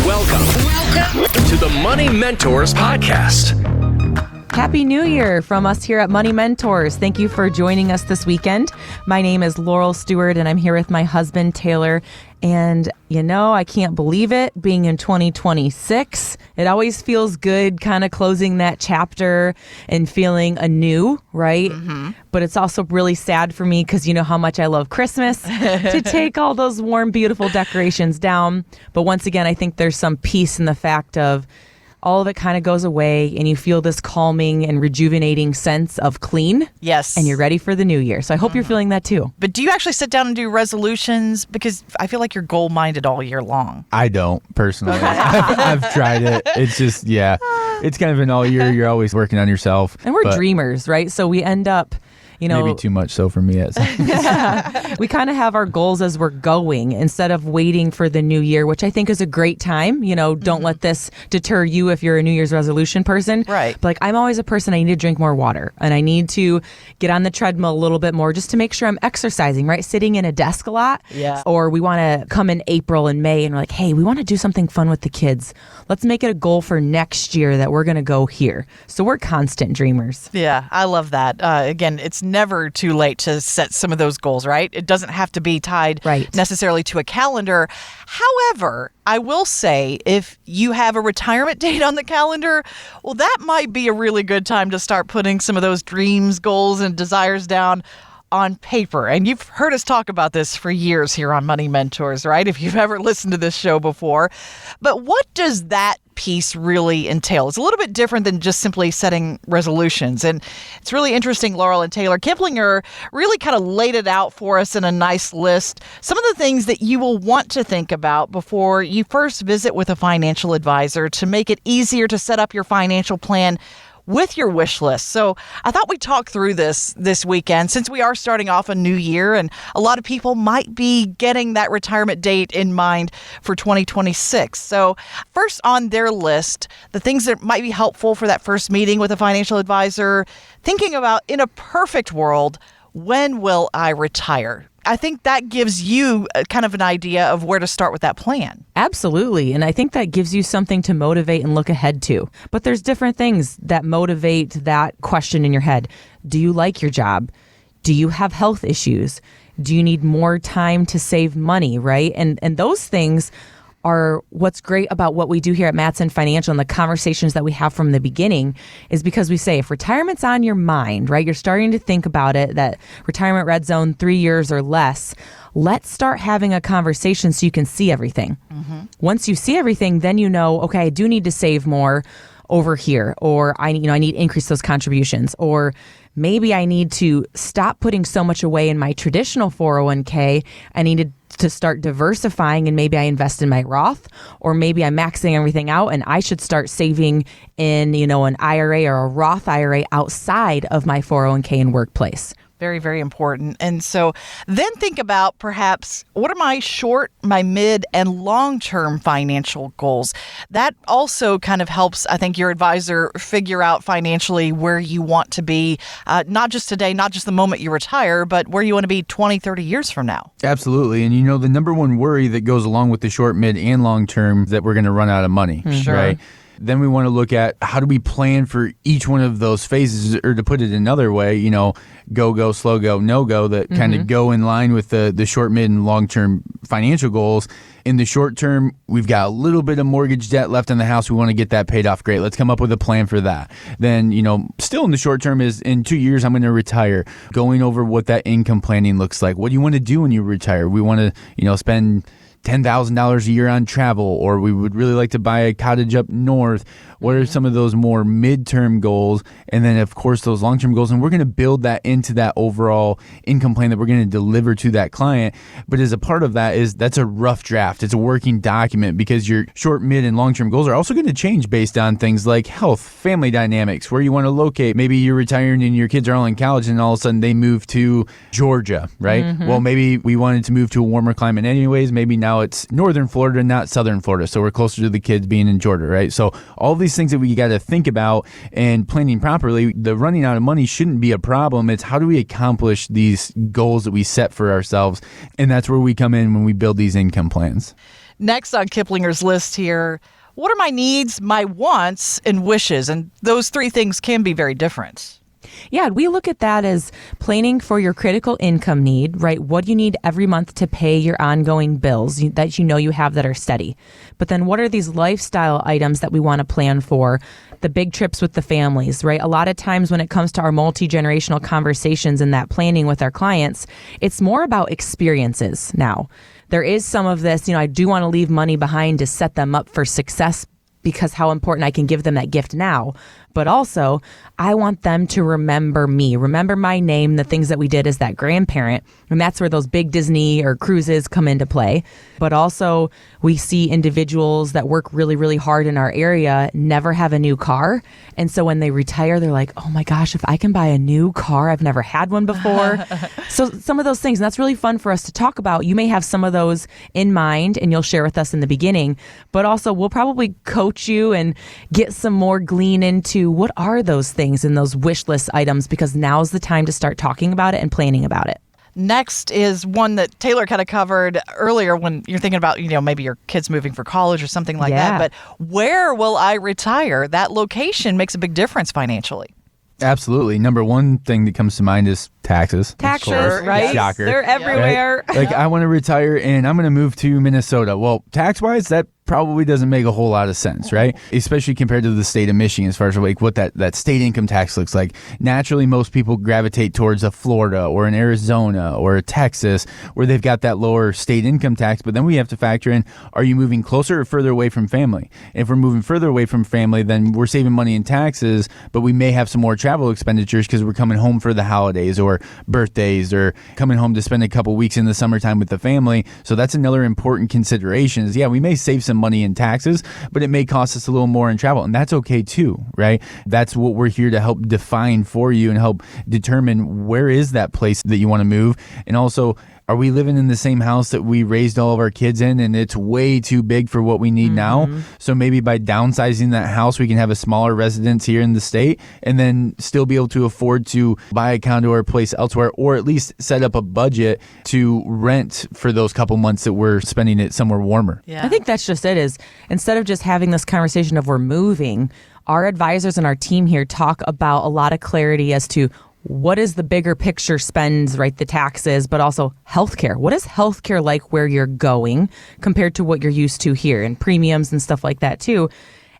Welcome to the Money Mentors Podcast. Happy New Year from us here at Money Mentors. Thank you for joining us this weekend. My name is Laurel Stewart, and I'm here with my husband, Taylor. And, I can't believe it, being in 2026. It always feels good kind of closing that chapter and feeling anew, right? Mm-hmm. But it's also really sad for me because you know how much I love Christmas, to take all those warm, beautiful decorations down. But once again, I think there's some peace in the fact of all of it kind of goes away and you feel this calming and rejuvenating sense of clean. Yes. And you're ready for the new year. So I hope you're feeling that too. But do you actually sit down and do resolutions? Because I feel like you're goal-minded all year long. I don't, personally. I've tried it. It's just, it's kind of an all year. You're always working on yourself. And we're dreamers, right? So we end up, maybe too much so for me. We kind of have our goals as we're going instead of waiting for the new year, which I think is a great time. Don't let this deter you if you're a New Year's resolution person. Right. But I'm always a person, I need to drink more water and I need to get on the treadmill a little bit more just to make sure I'm exercising, right? Sitting in a desk a lot. Yeah. Or we want to come in April and May and we're like, hey, we want to do something fun with the kids. Let's make it a goal for next year that we're going to go here. So we're constant dreamers. Yeah, I love that. Again, it's never too late to set some of those goals, right? It doesn't have to be tied necessarily to a calendar. However, I will say if you have a retirement date on the calendar, well, that might be a really good time to start putting some of those dreams, goals, and desires down on paper. And you've heard us talk about this for years here on Money Mentors, right? If you've ever listened to this show before. But what does that piece really entail? It's a little bit different than just simply setting resolutions. And it's really interesting, Laurel and Taylor Kiplinger really kind of laid it out for us in a nice list. Some of the things that you will want to think about before you first visit with a financial advisor to make it easier to set up your financial plan with your wish list. So I thought we'd talk through this weekend since we are starting off a new year and a lot of people might be getting that retirement date in mind for 2026. So first on their list, the things that might be helpful for that first meeting with a financial advisor, thinking about in a perfect world, when will I retire? I think that gives you kind of an idea of where to start with that plan. Absolutely. And I think that gives you something to motivate and look ahead to. But there's different things that motivate that question in your head. Do you like your job? Do you have health issues? Do you need more time to save money, right? And those things are what's great about what we do here at Matson Financial and the conversations that we have from the beginning is because we say if retirement's on your mind, right, you're starting to think about it, that retirement red zone 3 years or less, let's start having a conversation so you can see everything. Mm-hmm. Once you see everything, then okay, I do need to save more over here, or I need to increase those contributions, or maybe I need to stop putting so much away in my traditional 401k. I need to start diversifying and maybe I invest in my Roth, or maybe I'm maxing everything out and I should start saving in, an IRA or a Roth IRA outside of my 401k and workplace. Very, very important. And so then think about perhaps what are my short, my mid, and long-term financial goals? That also kind of helps, I think, your advisor figure out financially where you want to be, not just today, not just the moment you retire, but where you want to be 20, 30 years from now. Absolutely. And the number one worry that goes along with the short, mid, and long-term is that we're going to run out of money, right? Then we want to look at how do we plan for each one of those phases, or to put it another way, go, slow go, no go, that kind of go in line with the short, mid, and long-term financial goals. In the short term, we've got a little bit of mortgage debt left in the house. We want to get that paid off. Great. Let's come up with a plan for that. Then, still in the short term is in 2 years, I'm going to retire. Going over what that income planning looks like. What do you want to do when you retire? We want to, spend $10,000 a year on travel, or we would really like to buy a cottage up north. What are some of those more midterm goals? And then, of course, those long-term goals. And we're going to build that into that overall income plan that we're going to deliver to that client. But as a part of that that's a rough draft. It's a working document because your short, mid, and long-term goals are also going to change based on things like health, family dynamics, where you want to locate. Maybe you're retiring and your kids are all in college and all of a sudden they move to Georgia, right? Mm-hmm. Well, maybe we wanted to move to a warmer climate anyways. Maybe now it's northern Florida, not southern Florida. So we're closer to the kids being in Georgia, right? So all these things that we got to think about and planning properly. The running out of money shouldn't be a problem. It's how do we accomplish these goals that we set for ourselves? And that's where we come in when we build these income plans. Next on Kiplinger's list here, what are my needs, my wants, and wishes? And those three things can be very different. Yeah, we look at that as planning for your critical income need, right? What do you need every month to pay your ongoing bills that you know you have that are steady? But then what are these lifestyle items that we want to plan for? The big trips with the families, right? A lot of times when it comes to our multi-generational conversations and that planning with our clients, it's more about experiences now. There is some of this, I do want to leave money behind to set them up for success because how important I can give them that gift now. But also, I want them to remember me, remember my name, the things that we did as that grandparent. And that's where those big Disney or cruises come into play. But also, we see individuals that work really, really hard in our area never have a new car. And so when they retire, they're like, oh my gosh, if I can buy a new car, I've never had one before. So some of those things, and that's really fun for us to talk about. You may have some of those in mind and you'll share with us in the beginning. But also, we'll probably coach you and get some more glean into what are those things and those wish list items, because now's the time to start talking about it and planning about it. Next is one that Taylor kind of covered earlier when you're thinking about, maybe your kids moving for college or something like that. But where will I retire? That location makes a big difference financially. Absolutely. Number one thing that comes to mind is taxes. Taxes, right? Shocker. They're everywhere. Right? Like, I want to retire and I'm going to move to Minnesota. Well, tax-wise, that probably doesn't make a whole lot of sense, right? Especially compared to the state of Michigan as far as like what that state income tax looks like. Naturally, most people gravitate towards a Florida or an Arizona or a Texas where they've got that lower state income tax. But then we have to factor in, are you moving closer or further away from family? If we're moving further away from family, then we're saving money in taxes, but we may have some more travel expenditures because we're coming home for the holidays or birthdays or coming home to spend a couple weeks in the summertime with the family. So that's another important consideration is, we may save some money in taxes, but it may cost us a little more in travel. And that's okay too, right? That's what we're here to help define for you and help determine where is that place that you want to move. And also, are we living in the same house that we raised all of our kids in and it's way too big for what we need now? So maybe by downsizing that house, we can have a smaller residence here in the state and then still be able to afford to buy a condo or a place elsewhere, or at least set up a budget to rent for those couple months that we're spending it somewhere warmer. Yeah. I think that's just it, is instead of just having this conversation of we're moving, our advisors and our team here talk about a lot of clarity as to what is the bigger picture spends, right? The taxes, but also healthcare. What is healthcare like where you're going compared to what you're used to here, and premiums and stuff like that too.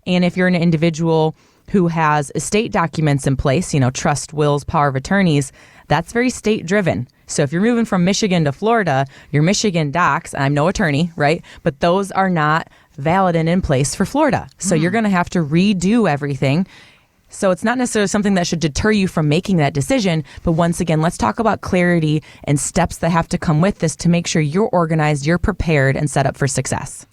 And if you're an individual who has estate documents in place, trust, wills, power of attorneys, that's very state driven. So if you're moving from Michigan to Florida, your Michigan docs, and I'm no attorney, right? But those are not valid and in place for Florida. So you're going to have to redo everything. So it's not necessarily something that should deter you from making that decision. But once again, let's talk about clarity and steps that have to come with this to make sure you're organized, you're prepared, and set up for success.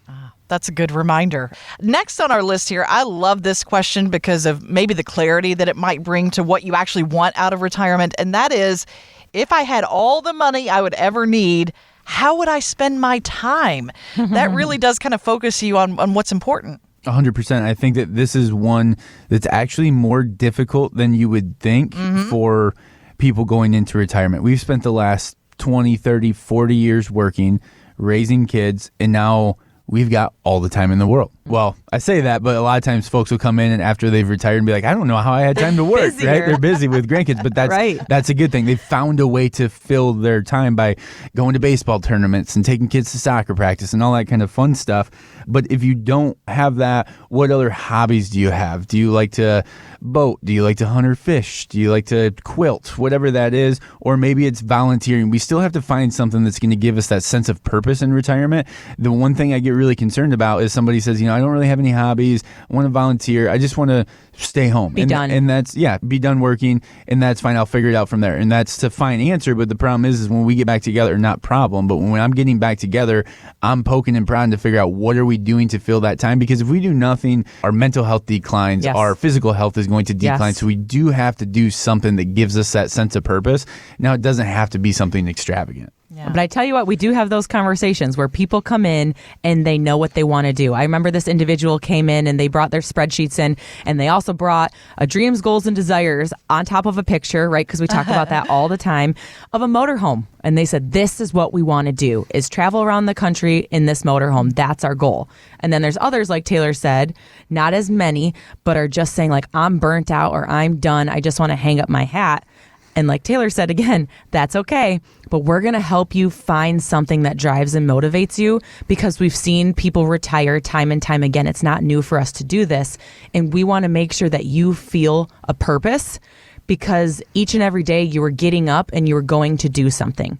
That's a good reminder. Next on our list here, I love this question because of maybe the clarity that it might bring to what you actually want out of retirement. And that is, if I had all the money I would ever need, how would I spend my time? That really does kind of focus you on what's important. 100%. I think that this is one that's actually more difficult than you would think for people going into retirement. We've spent the last 20, 30, 40 years working, raising kids, and now we've got all the time in the world. Well, I say that, but a lot of times folks will come in and after they've retired and be like, I don't know how I had time to work, right? They're busy with grandkids, but that's a good thing. They've found a way to fill their time by going to baseball tournaments and taking kids to soccer practice and all that kind of fun stuff. But if you don't have that, what other hobbies do you have? Do you like to boat? Do you like to hunt or fish? Do you like to quilt? Whatever that is. Or maybe it's volunteering. We still have to find something that's going to give us that sense of purpose in retirement. The one thing I get really concerned about is somebody says, I don't really have any hobbies. I want to volunteer. I just want to stay home. Be done. And that's, be done working. And that's fine. I'll figure it out from there. And that's the fine answer. But the problem is when we get back together, not problem, but when I'm getting back together, I'm poking and prodding to figure out what are we doing to fill that time? Because if we do nothing, our mental health declines, our physical health is going to decline. So we do have to do something that gives us that sense of purpose. Now, it doesn't have to be something extravagant. Yeah. But I tell you what, we do have those conversations where people come in and they know what they want to do. I remember this individual came in and they brought their spreadsheets in, and they also brought a dreams, goals, and desires on top of a picture, right? Because we talk about that all the time, of a motorhome. And they said, this is what we want to do, is travel around the country in this motorhome. That's our goal. And then there's others, like Taylor said, not as many, but are just saying like, I'm burnt out or I'm done. I just want to hang up my hat. And like Taylor said, again, that's okay. But we're going to help you find something that drives and motivates you, because we've seen people retire time and time again. It's not new for us to do this. And we want to make sure that you feel a purpose, because each and every day you were getting up and you were going to do something.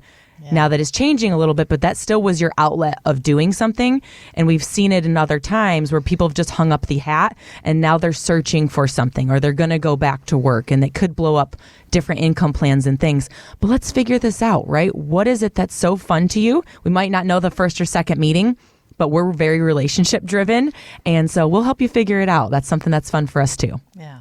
Now that is changing a little bit, but that still was your outlet of doing something. And we've seen it in other times where people have just hung up the hat and now they're searching for something, or they're going to go back to work, and they could blow up different income plans and things. But let's figure this out, right? What is it that's so fun to you? We might not know the first or second meeting, but we're very relationship driven. And so we'll help you figure it out. That's something that's fun for us too. Yeah.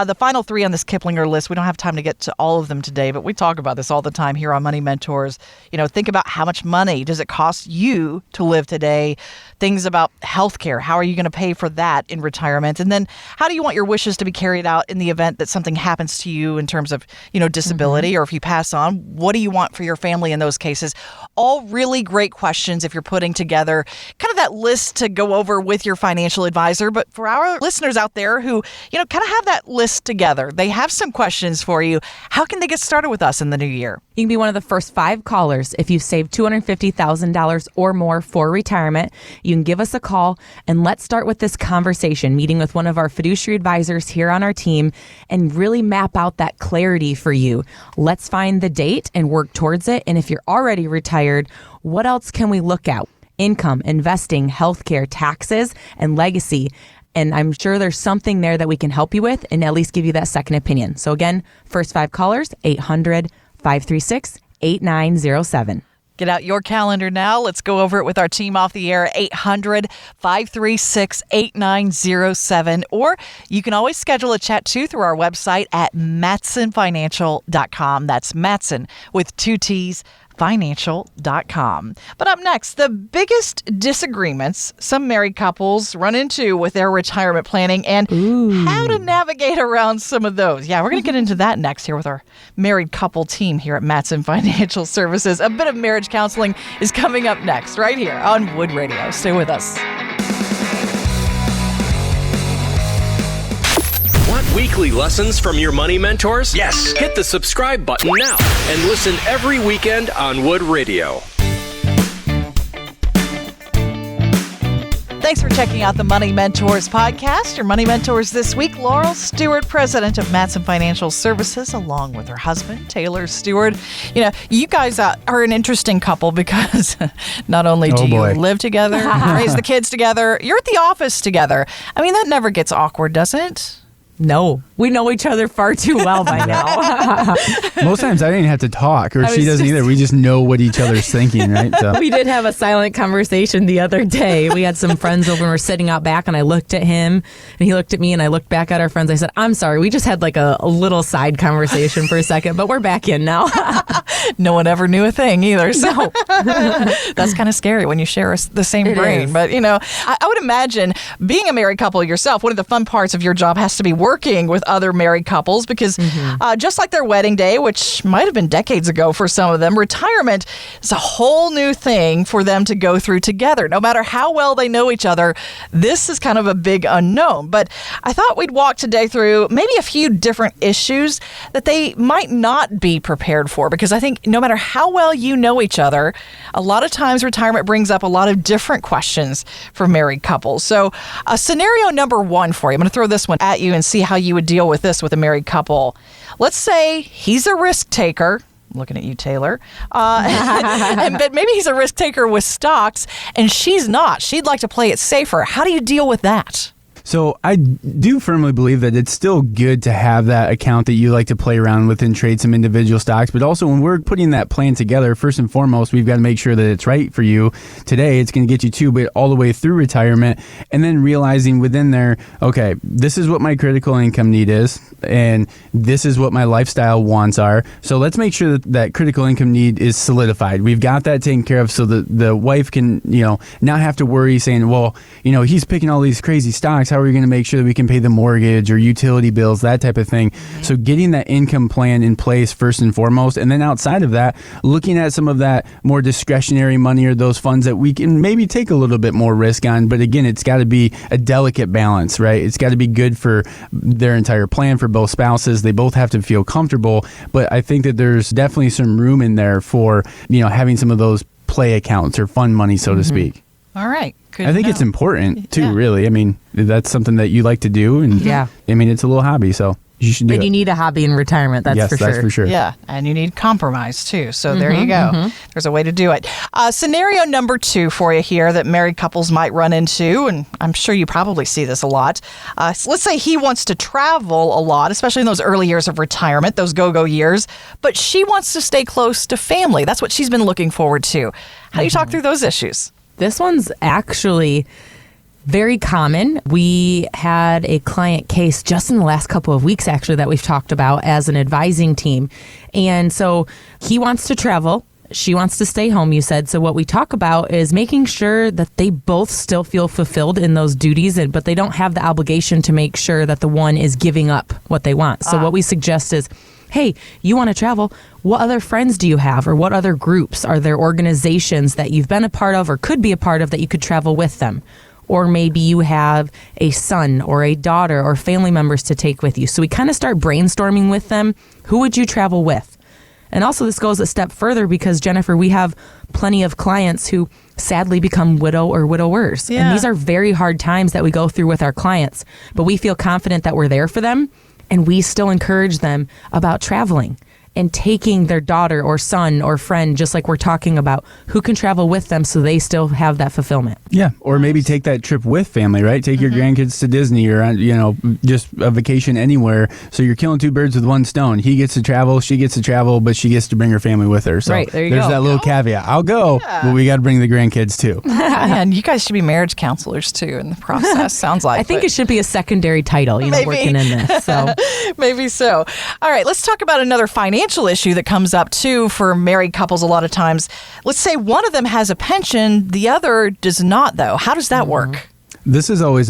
The final 3 on this Kiplinger list, we don't have time to get to all of them today, but we talk about this all the time here on Money Mentors. You know, think about how much money does it cost you to live today? Things about healthcare. How are you going to pay for that in retirement? And then how do you want your wishes to be carried out in the event that something happens to you in terms of, disability, or if you pass on? What do you want for your family in those cases? All really great questions if you're putting together kind of that list to go over with your financial advisor. But for our listeners out there who, kind of have that list together, they have some questions for you. How can they get started with us in the new year? You can be one of the first 5 callers if you've saved $250,000 or more for retirement. You can give us a call, and let's start with this conversation, meeting with one of our fiduciary advisors here on our team, and really map out that clarity for you. Let's find the date and work towards it. And if you're already retired, what else can we look at? Income, investing, healthcare, taxes, and legacy. And I'm sure there's something there that we can help you with and at least give you that second opinion. So again, first 5 callers, 800-536-8907. Get out your calendar now. Let's go over it with our team off the air, 800-536-8907. Or you can always schedule a chat too through our website at matsonfinancial.com. That's Matson with 2 T's. Financial.com. But up next, the biggest disagreements some married couples run into with their retirement planning and how to navigate around some of those. Yeah, we're going to get into that next here with our married couple team here at Matson Financial Services. A bit of marriage counseling is coming up next right here on Wood Radio. Stay with us. Want weekly lessons from your money mentors? Yes. Hit the subscribe button now and listen every weekend on Wood Radio. Thanks for checking out the Money Mentors podcast. Your Money Mentors this week, Laurel Stewart, president of Matson Financial Services, along with her husband, Taylor Stewart. You guys are an interesting couple because not only do you live together, raise the kids together, you're at the office together. I mean, that never gets awkward, does it? No, we know each other far too well by now. Most times I didn't have to talk, or she doesn't either. We just know what each other's thinking, right? So. We did have a silent conversation the other day. We had some friends over and we're sitting out back, and I looked at him and he looked at me and I looked back at our friends. I said, I'm sorry, we just had like a little side conversation for a second, but we're back in now. No one ever knew a thing either. So that's kind of scary when you share the same brain. But, I would imagine being a married couple yourself, one of the fun parts of your job has to be working with other married couples because just like their wedding day, which might have been decades ago for some of them, retirement is a whole new thing for them to go through together. No matter how well they know each other, this is kind of a big unknown. But I thought we'd walk today through maybe a few different issues that they might not be prepared for, because I think no matter how well you know each other, a lot of times retirement brings up a lot of different questions for married couples. So scenario number 1 for you, I'm going to throw this one at you and see how you would deal with this with a married couple. Let's say he's a risk taker. I'm looking at you, Taylor. But maybe he's a risk taker with stocks and she's not. She'd like to play it safer. How do you deal with that? So I do firmly believe that it's still good to have that account that you like to play around with and trade some individual stocks. But also when we're putting that plan together, first and foremost, we've got to make sure that it's right for you. Today, it's going to get you to, but all the way through retirement. And then realizing within there, okay, this is what my critical income need is. And this is what my lifestyle wants are. So let's make sure that that critical income need is solidified. We've got that taken care of so that the wife can, not have to worry saying, well, he's picking all these crazy stocks. How are we going to make sure that we can pay the mortgage or utility bills, that type of thing? Mm-hmm. So getting that income plan in place first and foremost. And then outside of that, looking at some of that more discretionary money or those funds that we can maybe take a little bit more risk on. But again, it's got to be a delicate balance, right? It's got to be good for their entire plan for both spouses. They both have to feel comfortable. But I think that there's definitely some room in there for, having some of those play accounts or fund money, so to speak. All right. Good I think it's important too, really. I mean, that's something that you like to do. And it's a little hobby. So you should do it. And you need a hobby in retirement. That's for sure. That's for sure. Yeah. And you need compromise too. So there you go. There's a way to do it. Scenario number 2 for you here that married couples might run into, and I'm sure you probably see this a lot. So let's say he wants to travel a lot, especially in those early years of retirement, those go-go years, but she wants to stay close to family. That's what she's been looking forward to. How do you talk through those issues? This one's actually very common. We had a client case just in the last couple of weeks, actually, that we've talked about as an advising team. And so he wants to travel. She wants to stay home, you said. So what we talk about is making sure that they both still feel fulfilled in those duties, but they don't have the obligation to make sure that the one is giving up what they want. So what we suggest is, hey, you want to travel? What other friends do you have, or what other groups? Are there organizations that you've been a part of or could be a part of that you could travel with them? Or maybe you have a son or a daughter or family members to take with you. So we kind of start brainstorming with them. Who would you travel with? And also this goes a step further because, Jennifer, we have plenty of clients who sadly become widow or widowers. Yeah. And these are very hard times that we go through with our clients. But we feel confident that we're there for them. And we still encourage them about traveling and taking their daughter or son or friend, just like we're talking about, who can travel with them so they still have that fulfillment. Yeah, or maybe take that trip with family, right? Take your grandkids to Disney or, just a vacation anywhere. So you're killing 2 birds with 1 stone. He gets to travel, she gets to travel, but she gets to bring her family with her. So right, there's that little caveat. I'll go, but we got to bring the grandkids too. And you guys should be marriage counselors too in the process, sounds like. I think it should be a secondary title, working in this. So maybe so. All right, let's talk about another financial issue that comes up too for married couples a lot of times. Let's say one of them has a pension, the other does not, though. How does that work? This is always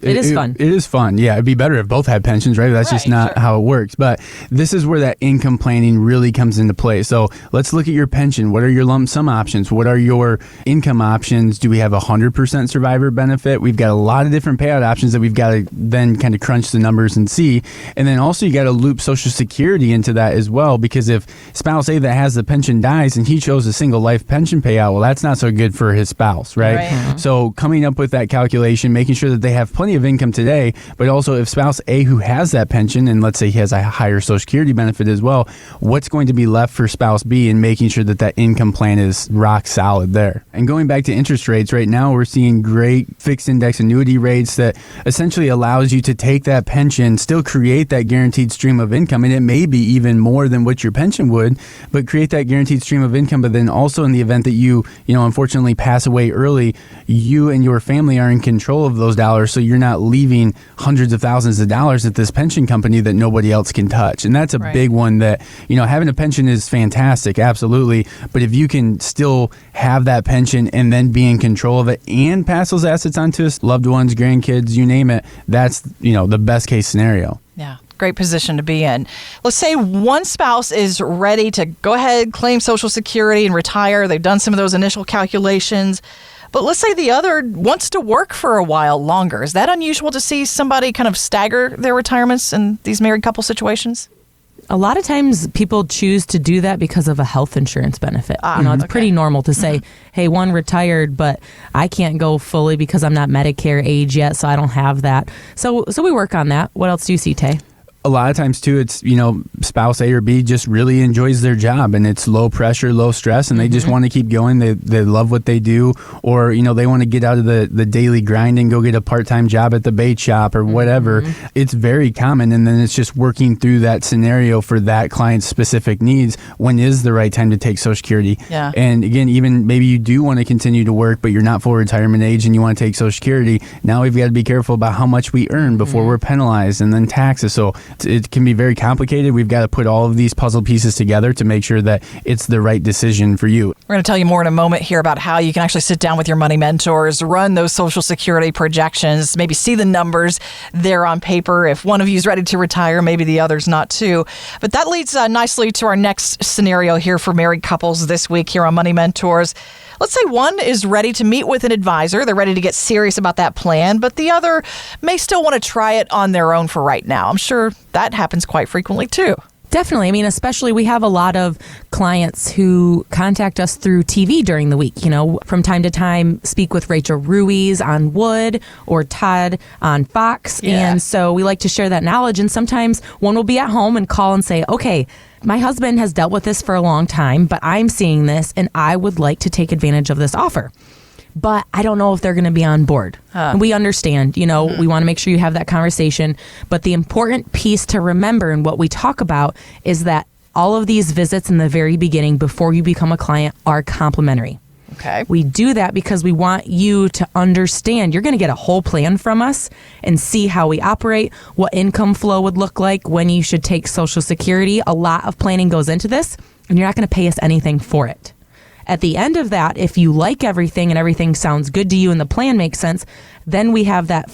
it is fun. It is fun. Yeah, it'd be better if both had pensions, right? That's just not how it works. But this is where that income planning really comes into play. So let's look at your pension. What are your lump sum options? What are your income options? Do we have 100% survivor benefit? We've got a lot of different payout options that we've got to then kind of crunch the numbers and see. And then also you got to loop Social Security into that as well, because if spouse A that has the pension dies and he chose a single life pension payout, well, that's not so good for his spouse, right? So coming up with that calculation, making sure that they have plenty of income today, but also if spouse A who has that pension, and let's say he has a higher Social Security benefit as well, what's going to be left for spouse B, and making sure that that income plan is rock solid there. And going back to interest rates, right now we're seeing great fixed index annuity rates that essentially allows you to take that pension, still create that guaranteed stream of income, and it may be even more than what your pension would, but create that guaranteed stream of income. But then also in the event that you unfortunately pass away early, you and your family are in control of those dollars, so you're not leaving hundreds of thousands of dollars at this pension company that nobody else can touch. And that's a big one that, having a pension is fantastic, absolutely. But if you can still have that pension and then be in control of it and pass those assets on to us, loved ones, grandkids, you name it, that's, the best case scenario. Yeah. Great position to be in. Let's say one spouse is ready to go ahead, claim Social Security and retire. They've done some of those initial calculations. But let's say the other wants to work for a while longer. Is that unusual to see somebody kind of stagger their retirements in these married couple situations? A lot of times people choose to do that because of a health insurance benefit. It's pretty normal to say, hey, one retired, but I can't go fully because I'm not Medicare age yet, so I don't have that. So we work on that. What else do you see, Tay? a lot of times too, it's, spouse A or B just really enjoys their job and it's low pressure, low stress, and they just want to keep going. They love what they do, or, they want to get out of the daily grind and go get a part-time job at the bait shop or whatever. It's very common. And then it's just working through that scenario for that client's specific needs. When is the right time to take Social Security? Yeah. And again, even maybe you do want to continue to work, but you're not full retirement age and you want to take Social Security. Now we've got to be careful about how much we earn before we're penalized, and then taxes. So it can be very complicated. We've got to put all of these puzzle pieces together to make sure that it's the right decision for you. We're going to tell you more in a moment here about how you can actually sit down with your money mentors, run those Social Security projections, maybe see the numbers there on paper. If one of you is ready to retire, maybe the other's not too. But that leads nicely to our next scenario here for married couples this week here on Money Mentors. Let's say one is ready to meet with an advisor. They're ready to get serious about that plan, but the other may still want to try it on their own for right now. I'm sure that happens quite frequently too. Definitely. I mean, especially we have a lot of clients who contact us through TV during the week. From time to time, speak with Rachel Ruiz on Wood or Todd on Fox. Yeah. And so we like to share that knowledge. And sometimes one will be at home and call and say, okay, my husband has dealt with this for a long time, but I'm seeing this and I would like to take advantage of this offer. But I don't know if they're going to be on board. And we understand, we want to make sure you have that conversation. But the important piece to remember and what we talk about is that all of these visits in the very beginning before you become a client are complimentary. Okay. We do that because we want you to understand you're going to get a whole plan from us and see how we operate, what income flow would look like, when you should take Social Security. A lot of planning goes into this, and you're not going to pay us anything for it. At the end of that, if you like everything and everything sounds good to you and the plan makes sense, then we have that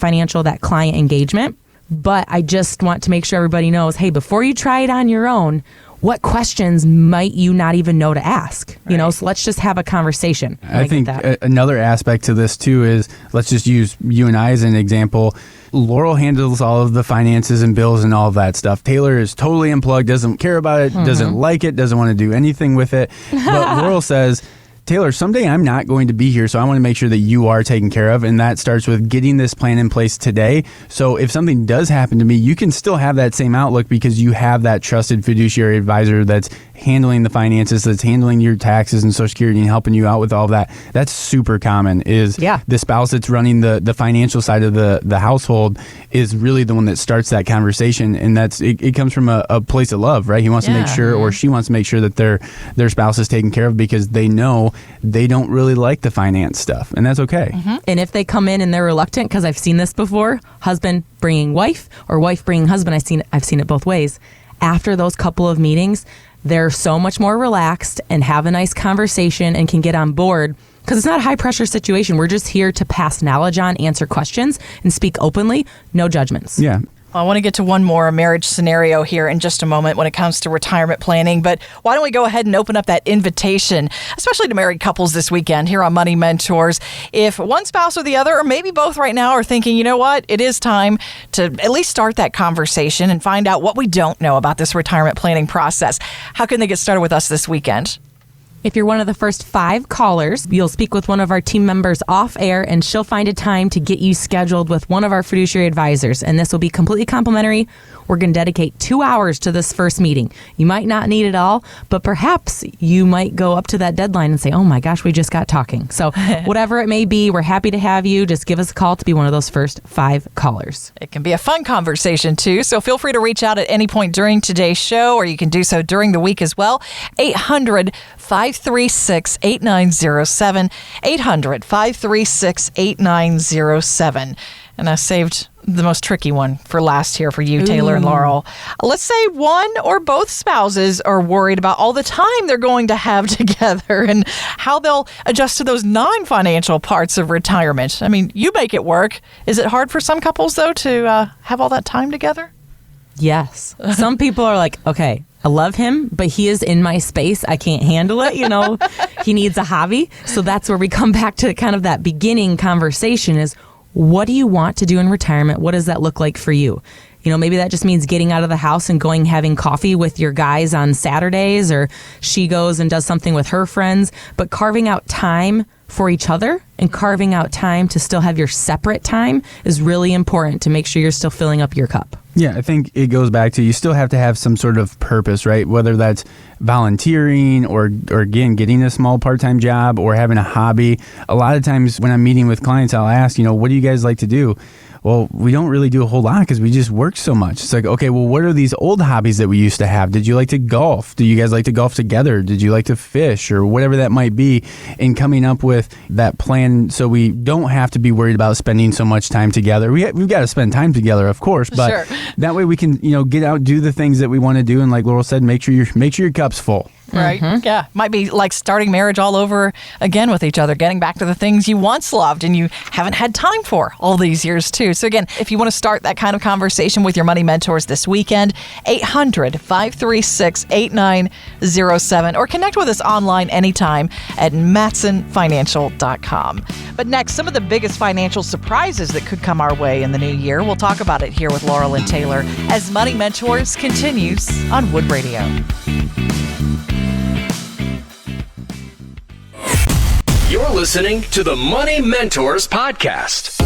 client engagement. But I just want to make sure everybody knows, hey, before you try it on your own, what questions might you not even know to ask? Right. So let's just have a conversation. I think another aspect to this too is, let's just use you and I as an example. Laurel handles all of the finances and bills and all of that stuff. Taylor is totally unplugged, doesn't care about it, doesn't like it, doesn't want to do anything with it. But Laurel says, Taylor, someday I'm not going to be here, so I want to make sure that you are taken care of. And that starts with getting this plan in place today. So if something does happen to me, you can still have that same outlook because you have that trusted fiduciary advisor that's handling the finances, that's handling your taxes and Social Security and helping you out with all of that. That's super common. Is the spouse that's running the financial side of the household is really the one that starts that conversation. And it comes from a place of love, right? He wants to make sure, or she wants to make sure that their spouse is taken care of because they know they don't really like the finance stuff, and that's okay. And if they come in and they're reluctant, because I've seen this before, husband bringing wife or wife bringing husband, I've seen it both ways. After those couple of meetings, they're so much more relaxed and have a nice conversation and can get on board because it's not a high pressure situation. We're just here to pass knowledge on, answer questions, and speak openly. No judgments. Yeah. I want to get to one more marriage scenario here in just a moment when it comes to retirement planning, but why don't we go ahead and open up that invitation, especially to married couples this weekend here on Money Mentors. If one spouse or the other, or maybe both right now, are thinking, you know what, it is time to at least start that conversation and find out what we don't know about this retirement planning process. How can they get started with us this weekend? If you're one of the first 5 callers, you'll speak with one of our team members off air, and she'll find a time to get you scheduled with one of our fiduciary advisors. And this will be completely complimentary. We're going to dedicate 2 hours to this first meeting. You might not need it all, but perhaps you might go up to that deadline and say, oh my gosh, we just got talking. So whatever it may be, we're happy to have you. Just give us a call to be one of those first 5 callers. It can be a fun conversation too. So feel free to reach out at any point during today's show, or you can do so during the week as well. 800-536-8907. 800-536-8907. And I saved the most tricky one for last here for you, Taylor and Laurel. Let's say one or both spouses are worried about all the time they're going to have together and how they'll adjust to those non-financial parts of retirement. I mean, you make it work. Is it hard for some couples, though, to have all that time together? Yes. Some people are like, okay, I love him, but he is in my space. I can't handle it. He needs a hobby. So that's where we come back to kind of that beginning conversation is, what do you want to do in retirement? What does that look like for you? Maybe that just means getting out of the house and going having coffee with your guys on Saturdays, or she goes and does something with her friends, but carving out time for each other and carving out time to still have your separate time is really important to make sure you're still filling up your cup. Yeah, I think it goes back to you still have to have some sort of purpose, right? Whether that's volunteering or again, getting a small part-time job or having a hobby. A lot of times when I'm meeting with clients, I'll ask, what do you guys like to do? Well, we don't really do a whole lot because we just work so much. It's like, okay, well, what are these old hobbies that we used to have? Did you like to golf? Do you guys like to golf together? Did you like to fish or whatever that might be? And coming up with that plan so we don't have to be worried about spending so much time together. We've got to spend time together, of course, but that way we can, get out, do the things that we want to do. And like Laurel said, make sure your cup's full. Right. Mm-hmm. Yeah. Might be like starting marriage all over again with each other, getting back to the things you once loved and you haven't had time for all these years too. So again, if you want to start that kind of conversation with your money mentors this weekend, 800-536-8907 or connect with us online anytime at matsonfinancial.com. But next, some of the biggest financial surprises that could come our way in the new year. We'll talk about it here with Laurel and Taylor as Money Mentors continues on Wood Radio. You're listening to the Money Mentors Podcast.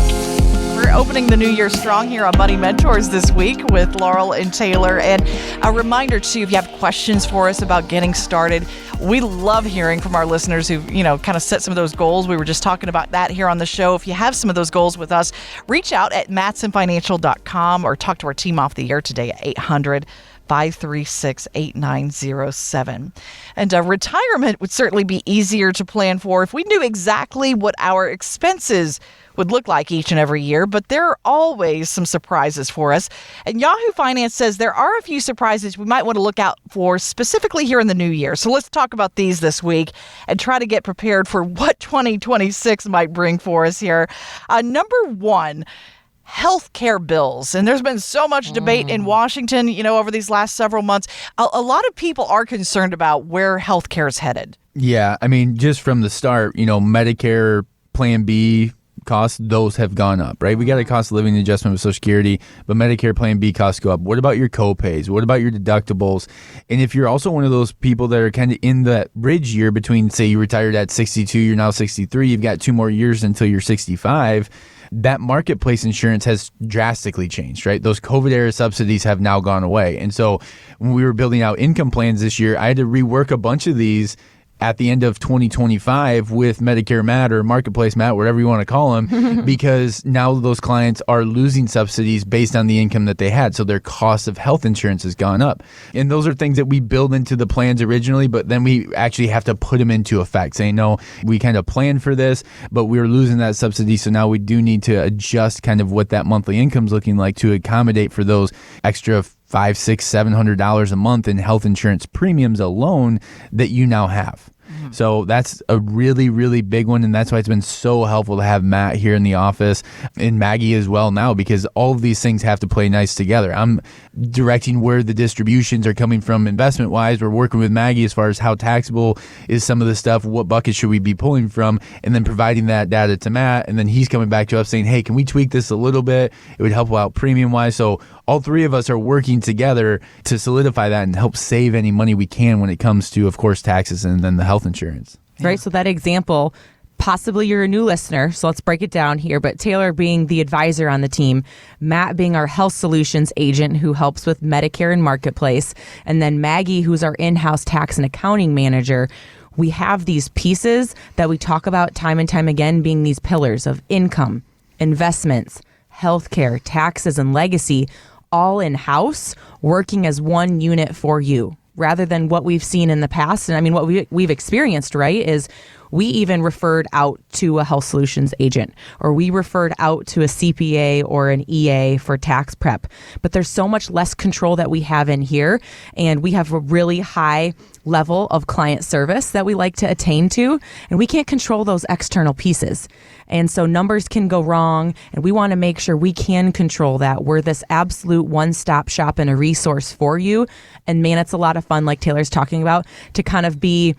We're opening the new year strong here on Money Mentors this week with Laurel and Taylor. And a reminder, too, if you have questions for us about getting started, we love hearing from our listeners who, kind of set some of those goals. We were just talking about that here on the show. If you have some of those goals with us, reach out at matsonfinancial.com or talk to our team off the air today at 800-536-8907. And retirement would certainly be easier to plan for if we knew exactly what our expenses would look like each and every year, but there are always some surprises for us. And Yahoo Finance says there are a few surprises we might want to look out for specifically here in the new year. So let's talk about these this week and try to get prepared for what 2026 might bring for us here. Number one, healthcare bills. And there's been so much debate in Washington, over these last several months. A lot of people are concerned about where healthcare is headed. Yeah, I mean, just from the start, Medicare, Plan B costs, those have gone up, right? We got a cost of living adjustment with Social Security, but Medicare Plan B costs go up. What about your co-pays? What about your deductibles? And if you're also one of those people that are kind of in that bridge year between, say, you retired at 62, you're now 63, you've got 2 more years until you're 65, that marketplace insurance has drastically changed, right? Those COVID-era subsidies have now gone away. And so when we were building out income plans this year, I had to rework a bunch of these at the end of 2025 with Medicare Matt or Marketplace Matt, whatever you want to call them, because now those clients are losing subsidies based on the income that they had. So their cost of health insurance has gone up. And those are things that we build into the plans originally, but then we actually have to put them into effect, saying, no, we kind of planned for this, but we were losing that subsidy. So now we do need to adjust kind of what that monthly income's looking like to accommodate for those extra $500, $600, $700 a month in health insurance premiums alone that you now have. So that's a really, really big one. And that's why it's been so helpful to have Matt here in the office and Maggie as well now, because all of these things have to play nice together. I'm directing where the distributions are coming from investment wise. We're working with Maggie as far as how taxable is some of the stuff, what bucket should we be pulling from, and then providing that data to Matt. And then he's coming back to us saying, hey, can we tweak this a little bit? It would help out premium wise. So all three of us are working together to solidify that and help save any money we can when it comes to, of course, taxes and then the health insurance. Right. So that example, possibly you're a new listener. So let's break it down here. But Taylor being the advisor on the team, Matt being our health solutions agent who helps with Medicare and Marketplace, and then Maggie, who's our in-house tax and accounting manager. We have these pieces that we talk about time and time again being these pillars of income, investments, healthcare, taxes, and legacy, all in-house, working as one unit for you, rather than what we've seen in the past. And I mean, what we've experienced, right, is we even referred out to a health solutions agent, or we referred out to a CPA or an EA for tax prep. But there's so much less control that we have in here, and we have a really high level of client service that we like to attain to, and we can't control those external pieces. And so numbers can go wrong, and we want to make sure we can control that. We're this absolute one-stop shop and a resource for you. And man, it's a lot of fun, like Taylor's talking about, to kind of be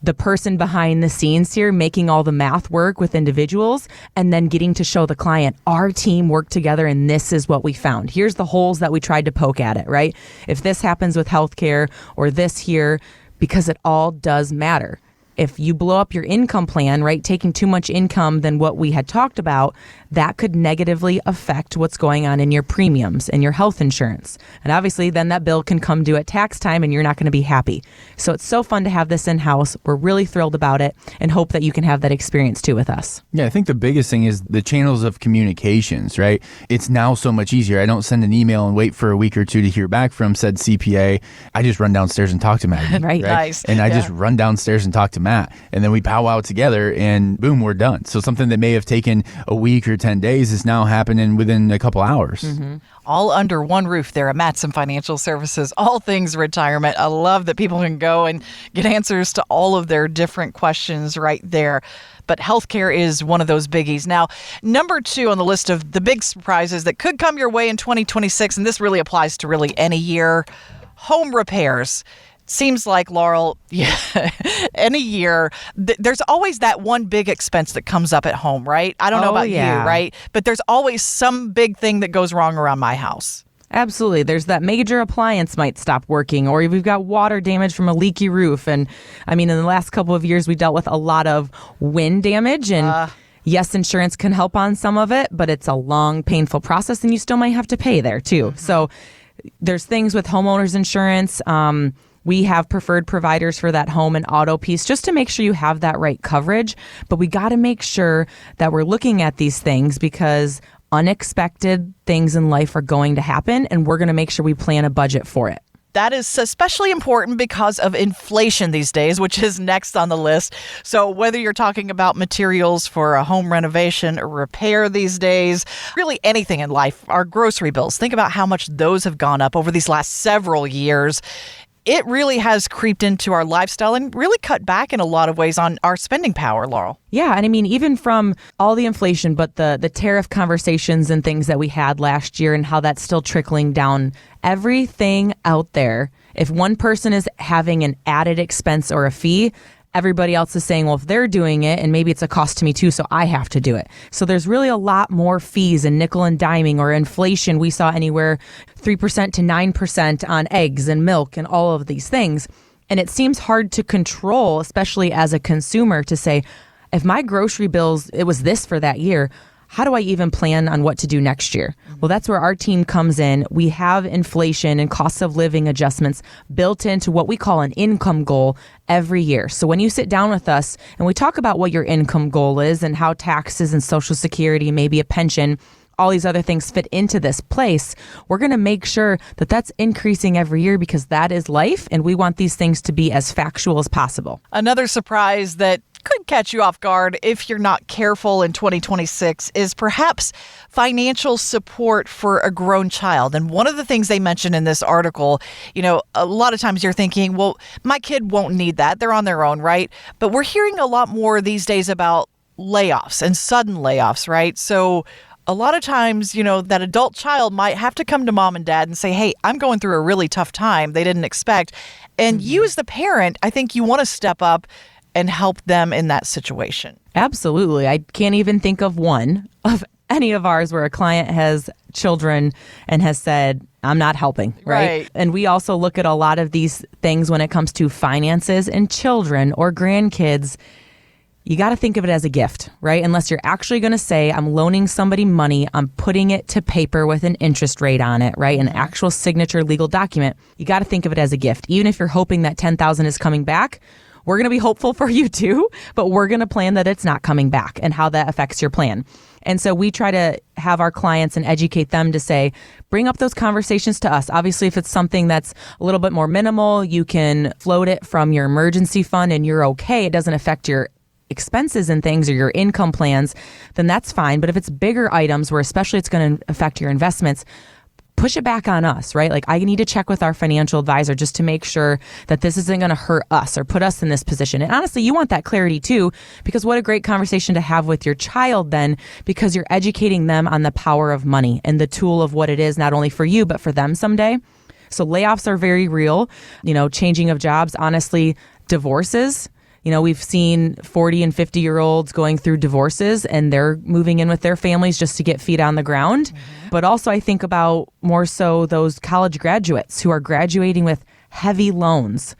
the person behind the scenes here, making all the math work with individuals, and then getting to show the client our team worked together and this is what we found. Here's the holes that we tried to poke at it, right? If this happens with healthcare or this here, because it all does matter. if you blow up your income plan, right, taking too much income than what we had talked about, that could negatively affect what's going on in your premiums and your health insurance. And obviously then that bill can come due at tax time and you're not going to be happy. So it's so fun to have this in-house. We're really thrilled about it and hope that you can have that experience too with us. Yeah, I think the biggest thing is the channels of communications, right? It's now so much easier. I don't send an email and wait for a week or two to hear back from said CPA. I just run downstairs and talk to Maggie. Right. Nice. And I just run downstairs and talk to Matt. And then we powwow together and boom, we're done. So something that may have taken a week or 10 days is now happening within a couple hours. Mm-hmm. All under one roof there at Matson Financial Services, all things retirement. I love that people can go and get answers to all of their different questions right there. But healthcare is one of those biggies. Now, number 2 on the list of the big surprises that could come your way in 2026, and this really applies to really any year, home repairs. Seems like, Laurel, any year, there's always that one big expense that comes up at home, right? I don't know about you, right? But there's always some big thing that goes wrong around my house. Absolutely. There's that major appliance might stop working, or we've got water damage from a leaky roof. And I mean, in the last couple of years, we dealt with a lot of wind damage and yes, insurance can help on some of it, but it's a long, painful process and you still might have to pay there too. Mm-hmm. So there's things with homeowners insurance. We have preferred providers for that home and auto piece just to make sure you have that right coverage. But we got to make sure that we're looking at these things because unexpected things in life are going to happen, and we're going to make sure we plan a budget for it. That is especially important because of inflation these days, which is next on the list. So whether you're talking about materials for a home renovation or repair these days, really anything in life, our grocery bills, think about how much those have gone up over these last several years. It really has creeped into our lifestyle and really cut back in a lot of ways on our spending power, Laurel. Yeah, and I mean, even from all the inflation, but the tariff conversations and things that we had last year and how that's still trickling down, everything out there, if one person is having an added expense or a fee, everybody else is saying, well, if they're doing it, and maybe it's a cost to me too, so I have to do it. So there's really a lot more fees and nickel and diming or inflation. We saw anywhere 3% to 9% on eggs and milk and all of these things. And it seems hard to control, especially as a consumer, to say, if my grocery bills, it was this for that year, how do I even plan on what to do next year? Well, that's where our team comes in. We have inflation and cost of living adjustments built into what we call an income goal every year. So when you sit down with us and we talk about what your income goal is and how taxes and Social Security, maybe a pension, all these other things fit into this place, we're going to make sure that that's increasing every year because that is life and we want these things to be as factual as possible. Another surprise that could catch you off guard if you're not careful in 2026 is perhaps financial support for a grown child. And one of the things they mentioned in this article, you know, a lot of times you're thinking, well, my kid won't need that. They're on their own, right? But we're hearing a lot more these days about layoffs and sudden layoffs, right? So a lot of times, you know, that adult child might have to come to mom and dad and say, hey, I'm going through a really tough time they didn't expect. And you as the parent, I think you want to step up and help them in that situation. Absolutely. I can't even think of one of any of ours where a client has children and has said, I'm not helping, right? And we also look at a lot of these things when it comes to finances and children or grandkids. You got to think of it as a gift, right? Unless you're actually going to say, I'm loaning somebody money, I'm putting it to paper with an interest rate on it, right? An actual signature legal document. You got to think of it as a gift. Even if you're hoping that $10,000 is coming back, we're going to be hopeful for you too, but we're going to plan that it's not coming back and how that affects your plan. And so we try to have our clients and educate them to say, bring up those conversations to us. Obviously, if it's something that's a little bit more minimal, you can float it from your emergency fund and you're okay. It doesn't affect your expenses and things or your income plans, then that's fine. But if it's bigger items where especially it's going to affect your investments, push it back on us, right? Like I need to check with our financial advisor just to make sure that this isn't going to hurt us or put us in this position. And honestly, you want that clarity too, because what a great conversation to have with your child then, because you're educating them on the power of money and the tool of what it is, not only for you, but for them someday. So layoffs are very real, you know, changing of jobs, honestly, divorces. You know, we've seen 40 and 50-year-olds going through divorces and they're moving in with their families just to get feet on the ground. Mm-hmm. But also I think about more so those college graduates who are graduating with heavy loans.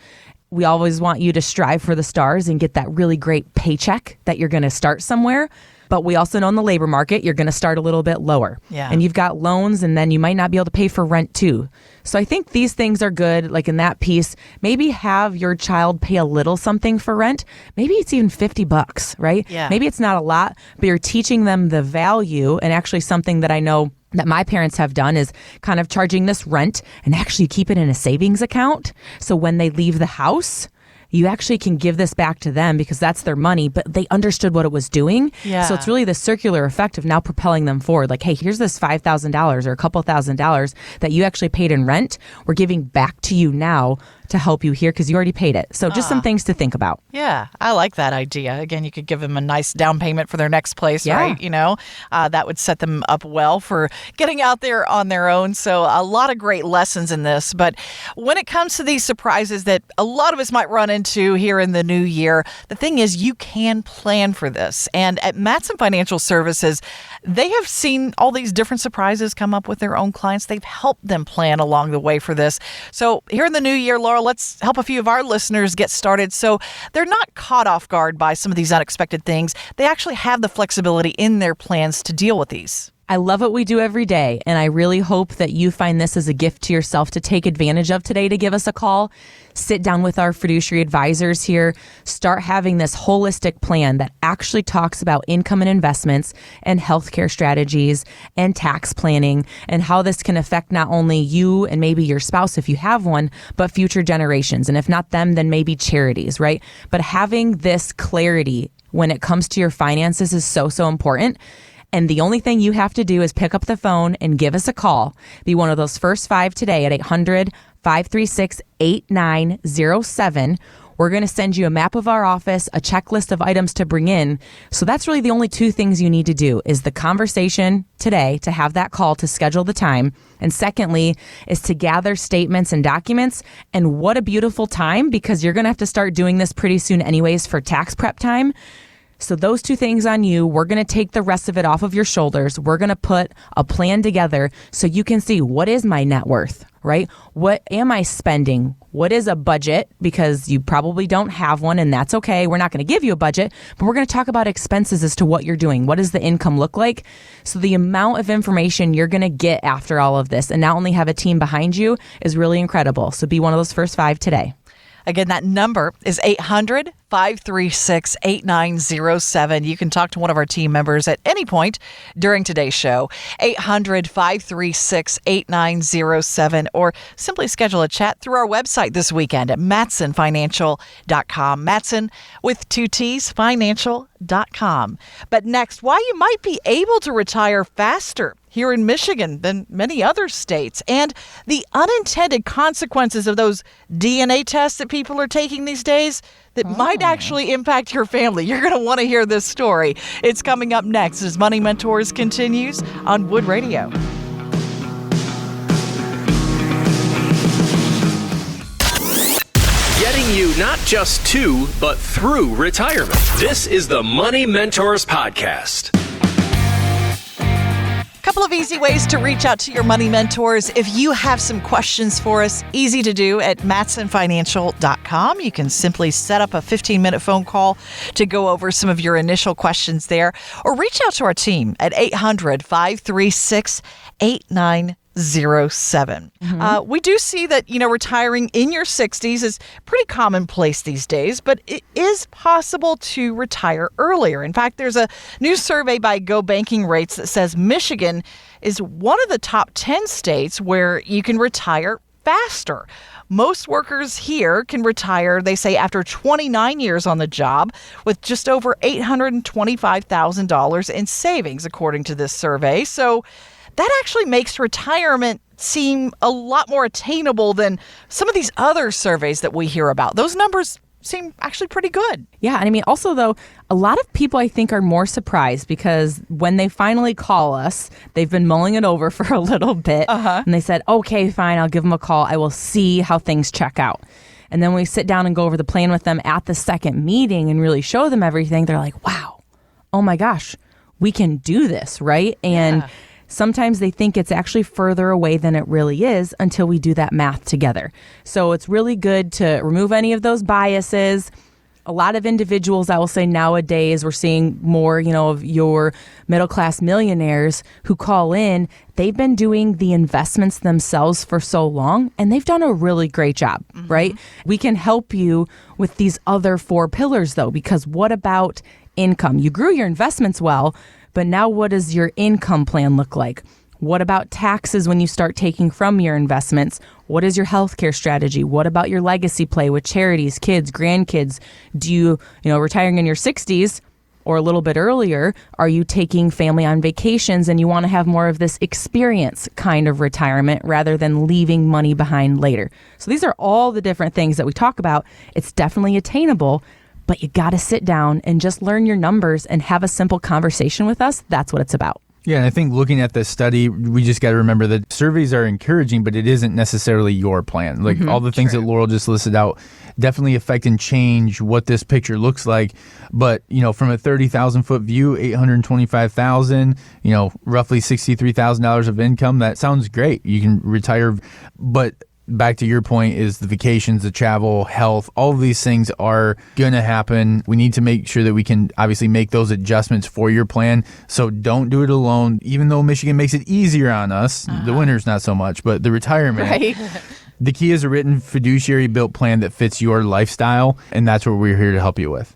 We always want you to strive for the stars and get that really great paycheck that you're going to start somewhere. But we also know in the labor market, you're going to start a little bit lower. Yeah. And you've got loans, and then you might not be able to pay for rent too. So I think these things are good. Like in that piece, maybe have your child pay a little something for rent. Maybe it's even $50, right? Yeah. Maybe it's not a lot, but you're teaching them the value. And actually something that I know that my parents have done is kind of charging this rent and actually keep it in a savings account. So when they leave the house, you actually can give this back to them because that's their money, but they understood what it was doing. Yeah. So it's really the circular effect of now propelling them forward. Like, hey, here's this $5,000 or a couple $1,000s that you actually paid in rent. We're giving back to you now to help you here because you already paid it. So just some things to think about. Yeah, I like that idea. Again, you could give them a nice down payment for their next place, right? You know, that would set them up well for getting out there on their own. So a lot of great lessons in this. But when it comes to these surprises that a lot of us might run into here in the new year, the thing is you can plan for this. And at Matson Financial Services, they have seen all these different surprises come up with their own clients. They've helped them plan along the way for this. So here in the new year, Laura, let's help a few of our listeners get started so they're not caught off guard by some of these unexpected things. They actually have the flexibility in their plans to deal with these. I love what we do every day, and I really hope that you find this as a gift to yourself to take advantage of today to give us a call. Sit down with our fiduciary advisors here. Start having this holistic plan that actually talks about income and investments and healthcare strategies and tax planning and how this can affect not only you and maybe your spouse if you have one, but future generations. And if not them, then maybe charities, right? But having this clarity when it comes to your finances is so, so important. And the only thing you have to do is pick up the phone and give us a call. Be one of those first 5 today at 800-536-8907. We're going to send you a map of our office, a checklist of items to bring in. So that's really the only 2 things you need to do is the conversation today to have that call to schedule the time. And secondly is to gather statements and documents. And what a beautiful time, because you're going to have to start doing this pretty soon anyways for tax prep time. So those 2 things on you, we're going to take the rest of it off of your shoulders. We're going to put a plan together so you can see what is my net worth, right? What am I spending? What is a budget? Because you probably don't have one, and that's okay. We're not going to give you a budget, but we're going to talk about expenses as to what you're doing. What does the income look like? So the amount of information you're going to get after all of this and not only have a team behind you is really incredible. So be one of those first 5 today. Again, that number is 800-536-8907. You can talk to one of our team members at any point during today's show. 800-536-8907, or simply schedule a chat through our website this weekend at matsonfinancial.com. Matson with 2 T's, financial.com. But next, why you might be able to retire faster here in Michigan than many other states, and the unintended consequences of those DNA tests that people are taking these days that might actually impact your family. You're going to want to hear this story. It's coming up next as Money Mentors continues on Wood Radio. Getting you not just to, but through retirement. This is the Money Mentors Podcast. Couple of easy ways to reach out to your money mentors. If you have some questions for us, easy to do at matsonfinancial.com. You can simply set up a 15-minute phone call to go over some of your initial questions there, or reach out to our team at 800-536-8907. We do see that, retiring in your 60s is pretty commonplace these days, but it is possible to retire earlier. In fact, there's a new survey by Go Banking Rates that says Michigan is one of the top 10 states where you can retire faster. Most workers here can retire, they say, after 29 years on the job with just over $825,000 in savings, according to this survey. So that actually makes retirement seem a lot more attainable than some of these other surveys that we hear about. Those numbers seem actually pretty good. Yeah. And I mean, also, though, a lot of people, I think, are more surprised because when they finally call us, they've been mulling it over for a little bit. And they said, okay, fine, I'll give them a call. I will see how things check out. And then we sit down and go over the plan with them at the second meeting and really show them everything. They're like, wow, oh my gosh, we can do this, right? And sometimes they think it's actually further away than it really is until we do that math together. So it's really good to remove any of those biases. A lot of individuals, I will say nowadays, we're seeing more, of your middle-class millionaires who call in. They've been doing the investments themselves for so long, and they've done a really great job, right? We can help you with these other 4 pillars, though, because what about income? You grew your investments well, but now what does your income plan look like? What about taxes when you start taking from your investments? What is your healthcare strategy? What about your legacy play with charities, kids, grandkids? Do you, retiring in your 60s or a little bit earlier, are you taking family on vacations and you want to have more of this experience kind of retirement rather than leaving money behind later? So these are all the different things that we talk about. It's definitely attainable, but you got to sit down and just learn your numbers and have a simple conversation with us. That's what it's about. Yeah, and I think looking at this study, we just got to remember that surveys are encouraging, but it isn't necessarily your plan. Like all the things that Laurel just listed out definitely affect and change what this picture looks like. But, from a 30,000 foot view, $825,000, roughly $63,000 of income, that sounds great. You can retire, but back to your point is the vacations, the travel, health, all of these things are going to happen. We need to make sure that we can obviously make those adjustments for your plan. So don't do it alone. Even though Michigan makes it easier on us, the winners not so much, but the retirement. Right. The key is a written fiduciary built plan that fits your lifestyle, and that's what we're here to help you with.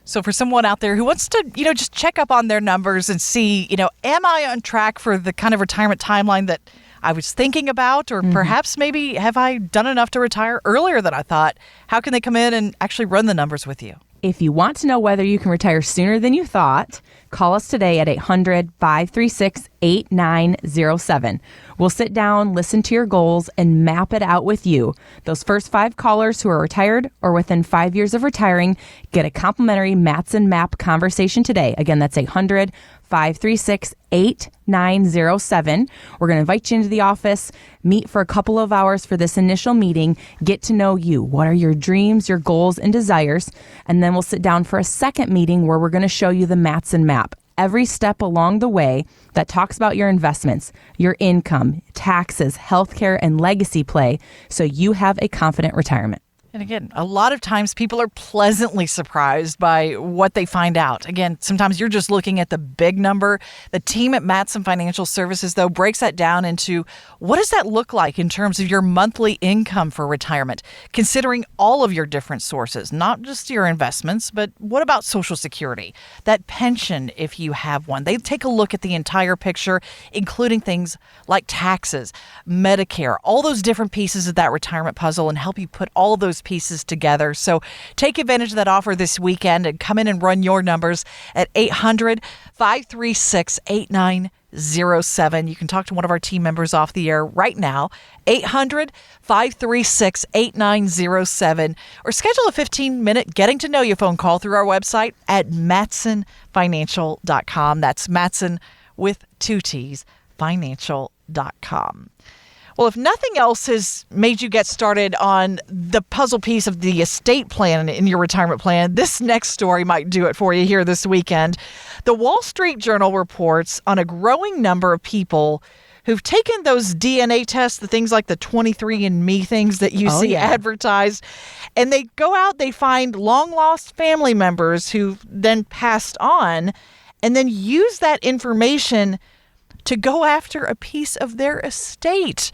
So for someone out there who wants to, just check up on their numbers and see, am I on track for the kind of retirement timeline that I was thinking about, or perhaps maybe have I done enough to retire earlier than I thought? How can they come in and actually run the numbers with you? If you want to know whether you can retire sooner than you thought, call us today at 800-536-8907. We'll sit down, listen to your goals, and map it out with you. Those first 5 callers who are retired or within 5 years of retiring get a complimentary Mattson Map conversation today. Again, that's 800-536-8907. We're going to invite you into the office, meet for a couple of hours for this initial meeting, get to know you. What are your dreams, your goals, and desires? And then we'll sit down for a second meeting where we're going to show you the Mattson Map. Every step along the way that talks about your investments, your income, taxes, healthcare, and legacy play so you have a confident retirement. And again, a lot of times people are pleasantly surprised by what they find out. Again, sometimes you're just looking at the big number. The team at Mattson Financial Services, though, breaks that down into what does that look like in terms of your monthly income for retirement, considering all of your different sources, not just your investments, but what about Social Security, that pension if you have one. They take a look at the entire picture, including things like taxes, Medicare, all those different pieces of that retirement puzzle, and help you put all those pieces together. So take advantage of that offer this weekend and come in and run your numbers at 800-536-8907. You can talk to one of our team members off the air right now, 800-536-8907, or schedule a 15-minute getting to know you phone call through our website at MattsonFinancial.com. That's Mattson with 2 T's, financial.com. Well, if nothing else has made you get started on the puzzle piece of the estate plan in your retirement plan, this next story might do it for you here this weekend. The Wall Street Journal reports on a growing number of people who've taken those DNA tests, the things like the 23andMe things that you see advertised, and they go out, they find long-lost family members who then passed on, and then use that information to go after a piece of their estate.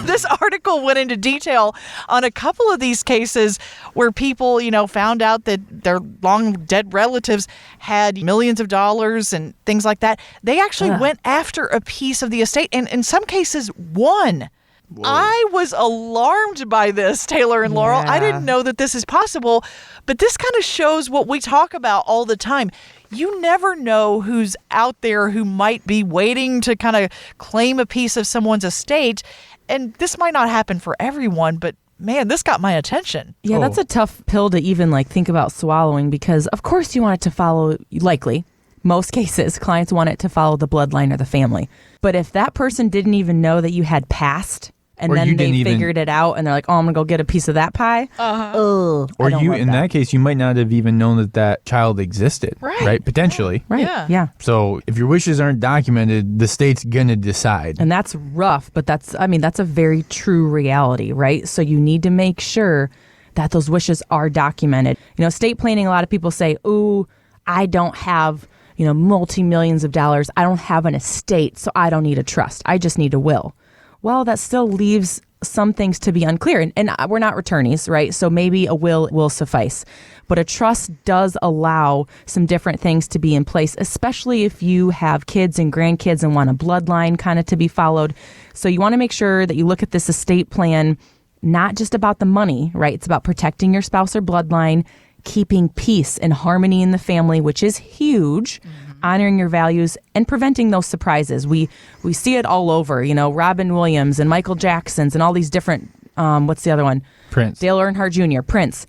This article went into detail on a couple of these cases where people, found out that their long dead relatives had millions of dollars and things like that. They actually went after a piece of the estate and in some cases won. Whoa. I was alarmed by this, Taylor and Laurel. I didn't know that this is possible, but this kind of shows what we talk about all the time. You never know who's out there who might be waiting to kind of claim a piece of someone's estate. And this might not happen for everyone, but man, this got my attention. Yeah, that's a tough pill to even think about swallowing because, of course, you want it to follow, likely, most cases, clients want it to follow the bloodline or the family. But if that person didn't even know that you had passed and Or then they figured it out and they're like, oh, I'm going to go get a piece of that pie. Uh-huh. Or you, in that case, you might not have even known that that child existed, right? Potentially. Right. Yeah. So if your wishes aren't documented, the state's going to decide. And that's rough, but that's a very true reality, right? So you need to make sure that those wishes are documented. Estate planning, a lot of people say, ooh, I don't have, multi-millions of dollars. I don't have an estate, so I don't need a trust. I just need a will. Well, that still leaves some things to be unclear. And we're not attorneys, right? So maybe a will suffice. But a trust does allow some different things to be in place, especially if you have kids and grandkids and want a bloodline kind of to be followed. So you want to make sure that you look at this estate plan, not just about the money, right? It's about protecting your spouse or bloodline, keeping peace and harmony in the family, which is huge, honoring your values, and preventing those surprises. We see it all over, Robin Williams and Michael Jackson's and all these different, what's the other one? Prince. Dale Earnhardt Jr., Prince.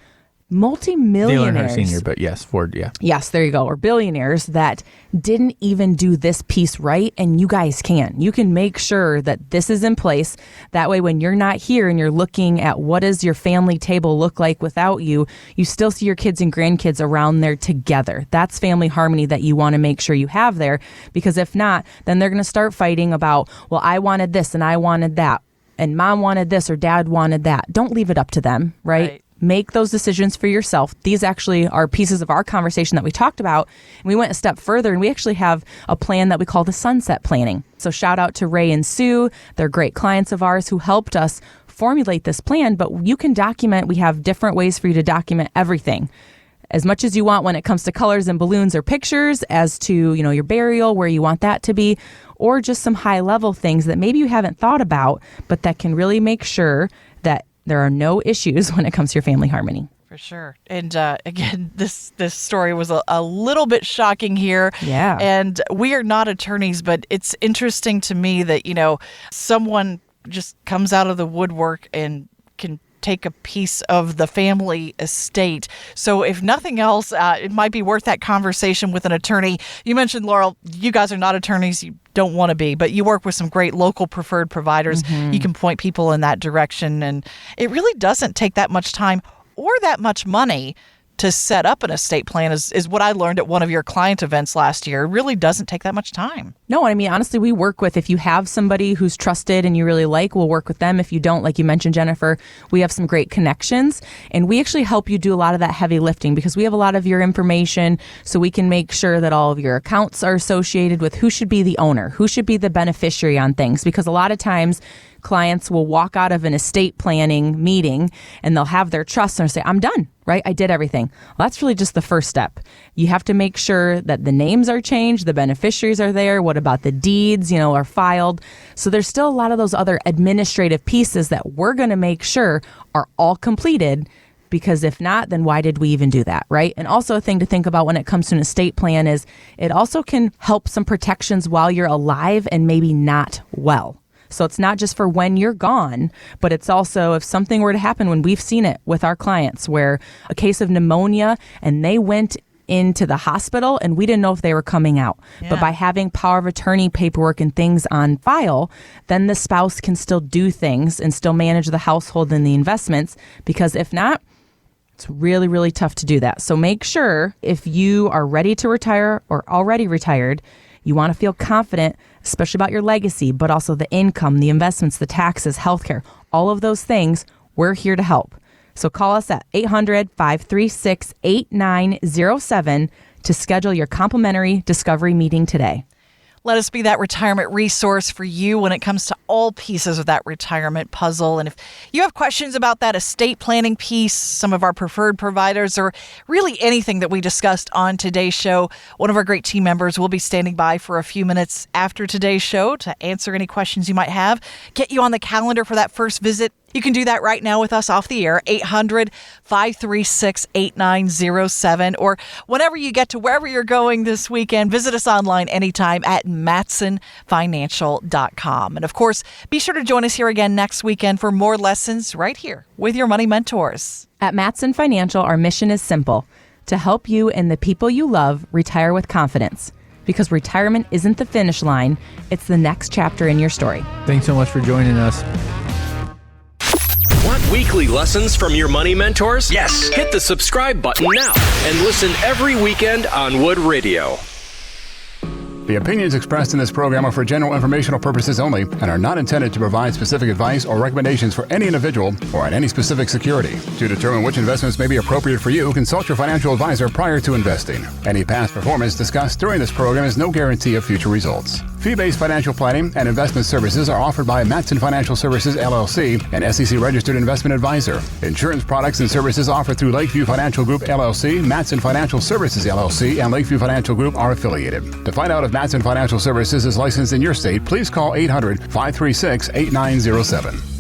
Multi-millionaires. Dale Earnhardt Sr., but yes, Ford, yeah. Yes, there you go. Or billionaires that didn't even do this piece right, and you guys can. You can make sure that this is in place. That way, when you're not here and you're looking at what does your family table look like without you, you still see your kids and grandkids around there together. That's family harmony that you want to make sure you have there, because if not, then they're going to start fighting about, well, I wanted this and I wanted that, and mom wanted this or dad wanted that. Don't leave it up to them, right? Make those decisions for yourself. These actually are pieces of our conversation that we talked about. And we went a step further, and we actually have a plan that we call the Sunset Planning. So shout out to Ray and Sue. They're great clients of ours who helped us formulate this plan. But you can document. We have different ways for you to document everything, as much as you want when it comes to colors and balloons or pictures, as to, your burial, where you want that to be, or just some high level things that maybe you haven't thought about, but that can really make sure that there are no issues when it comes to your family harmony. For sure. And again, this story was a little bit shocking here. Yeah. And we are not attorneys, but it's interesting to me that, someone just comes out of the woodwork and can take a piece of the family estate. So if nothing else, it might be worth that conversation with an attorney. You mentioned, Laurel, you guys are not attorneys. You don't want to be, but you work with some great local preferred providers. You can point people in that direction. And it really doesn't take that much time or that much money to set up an estate plan, is what I learned at one of your client events last year. It really doesn't take that much time. No, I mean, honestly, we work with, if you have somebody who's trusted and you really like, we'll work with them. If you don't, like you mentioned, Jennifer, we have some great connections, and we actually help you do a lot of that heavy lifting because we have a lot of your information, so we can make sure that all of your accounts are associated with who should be the owner, who should be the beneficiary on things, because a lot of times clients will walk out of an estate planning meeting and they'll have their trust and say, I'm done, right? I did everything. Well, that's really just the first step. You have to make sure that the names are changed, the beneficiaries are there. What about the deeds, are filed? So there's still a lot of those other administrative pieces that we're going to make sure are all completed, because if not, then why did we even do that, right? And also a thing to think about when it comes to an estate plan is it also can help some protections while you're alive and maybe not well. So it's not just for when you're gone, but it's also if something were to happen, when we've seen it with our clients, where a case of pneumonia and they went into the hospital and we didn't know if they were coming out. Yeah. But by having power of attorney paperwork and things on file, then the spouse can still do things and still manage the household and the investments, because if not, it's really, really tough to do that. So make sure if you are ready to retire or already retired, you want to feel confident, especially about your legacy, but also the income, the investments, the taxes, healthcare, all of those things. We're here to help. So call us at 800-536-8907 to schedule your complimentary discovery meeting today. Let us be that retirement resource for you when it comes to all pieces of that retirement puzzle. And if you have questions about that estate planning piece, some of our preferred providers, or really anything that we discussed on today's show, one of our great team members will be standing by for a few minutes after today's show to answer any questions you might have, get you on the calendar for that first visit. You can do that right now with us off the air, 800-536-8907, or whenever you get to wherever you're going this weekend, visit us online anytime at MatsonFinancial.com. And of course, be sure to join us here again next weekend for more lessons right here with your money mentors. At Matson Financial, our mission is simple: to help you and the people you love retire with confidence. Because retirement isn't the finish line, it's the next chapter in your story. Thanks so much for joining us. Want weekly lessons from your money mentors? Yes. Hit the subscribe button now and listen every weekend on Wood Radio. The opinions expressed in this program are for general informational purposes only and are not intended to provide specific advice or recommendations for any individual or on any specific security. To determine which investments may be appropriate for you, consult your financial advisor prior to investing. Any past performance discussed during this program is no guarantee of future results. Fee-based financial planning and investment services are offered by Matson Financial Services, LLC, an SEC-registered investment advisor. Insurance products and services offered through Lakeview Financial Group, LLC, Matson Financial Services, LLC, and Lakeview Financial Group are affiliated. To find out if Matson Financial Services is licensed in your state, please call 800-536-8907.